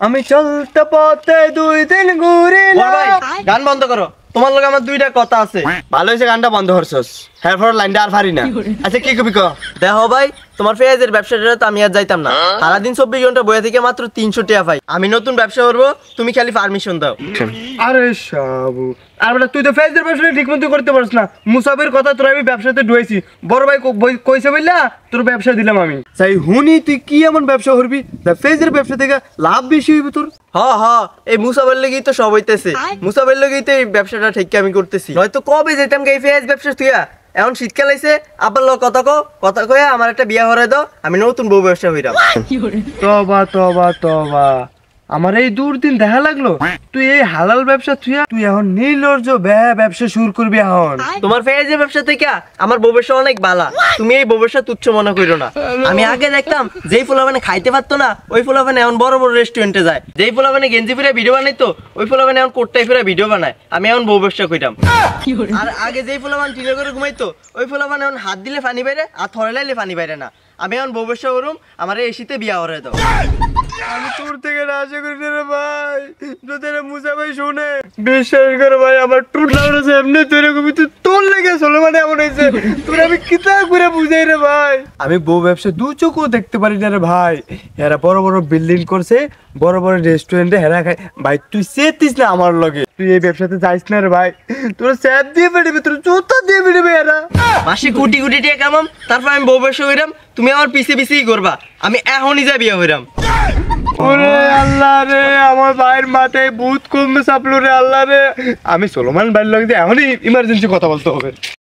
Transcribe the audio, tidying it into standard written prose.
আমি চলতে পথে 2 দিন ঘুরিলাম। গান বন্ধ করো, তোমার লগে আমার দুইটা কথা আছে। ভালো হয়েছে গানটা বন্ধ করছস, এরপর লাইনটা আর পারি না। আচ্ছা কি কবি ক? দেখো ভাই, তোমার পেঁয়াজের ব্যবসাটা তো আমি আর যাইতাম না। সারাদিন 24 ঘন্টা বইয়া থেকে মাত্র 300 টাকা পাই। আমি নতুন ব্যবসা করবো, তুমি খালি পারমিশন দাও। আরে সাবু, আর বেটা তুই তো ফেজের ব্যবসা ঠিক মতো করতে পারছ না। মুসাফির কথা তোর আমি ব্যবসাতে ঢুয়েছি, বড় ভাই কইছে বললা তোর ব্যবসা দিলাম আমি। তাই হুনি তুই কি এমন ব্যবসা করবি ফেজের ব্যবসা থেকে লাভ বেশি হইবে তোর? হ এই মুসাবের লগেই তো সব হইতেছে। মুসাবের লগেই তো এই ব্যবসাটা ঠিক আমি করতেছি। হয়তো কবে যেতাম এই পেঁয়াজ ব্যবসা তুইয়া, এখন শীতকাল আইছে, আবার কথা কয়ে আমার একটা বিয়া হরাই দাও, আমি নতুন বউ ব্যবসা হইরাম। তবা তবা তবা, আমার এই দুর্দিন দেখা লাগলো তুই এই হালাল ব্যবসা তুই এখন নির্লজ্জ ব্যবসা শুরু করবি এখন। তোমার পেঁয়াজের ব্যবসা থেকে আমার বউ ব্যবসা অনেক বালা, তুমি এই বউ ব্যবসা তুচ্ছ মনে করো না। আমি আগে দেখতাম যেই পোলাপানে খাইতে পারতো না, ওই পোলাপানে এখন বড় বড় রেস্টুরেন্টে যায়। যেই পোলাপানে গেঞ্জি ফিরে ভিডিও বানাইতো, ওই পোলাপানে এখন কোটটাই ফিরে ভিডিও বানায়। আমি এখন বউ ব্যবসা কইতাম। আর আগে যেই পোলাপান টিনে করে ঘুমাইতো, ওই পোলাপানে এখন হাত দিলে পানি বাইরে, আর থরে লাইলে পানি বাইরে না। আমি এখন বউ ব্যবসা করুম, আমার এই শীতে বিয়া হরে দাও। আমি তোর থেকে আশা করি না রে ভাই, যদি মুসা ভাই শুনে বিশ্বাস করে ভাই আমার টুটলা হয়েছে এমনি তৈরি করবি তুই, তোর লেগে চলো মানে এমন হয়েছে তোর আমি কিতা করে বুঝাই রে ভাই। আমি বউ ব্যবসা দু চোখও দেখতে পারি না রে ভাই। এরা বড় বড় বিল্ডিং করছে, বড় বড় রেস্টুরেন্টে হেরা খায় ভাই, তুই চেতিস না আমার লগে, তুই এই ব্যবসাতে যাইস না রে ভাই। তোর স্যাপ দিয়ে বেড়েবে, তোর জুতা দিয়ে বেড়েবে এরা। মাসে কোটি কোটি টাকা কামাম, তারপর আমি বউ ব্যবসা হইরাম, তুমি আমার পিছিয়ে করবা। আমি এখনই যা বিয়া হইরাম। ওরে আল্লাহ রে, আমার ভাইয়ের মাথায় ভূত কমবে চাপলো রে আল্লাহ রে। আমি সোলোমান ভাইয়ের লগে এখনই ইমার্জেন্সি কথা বলতে হবে।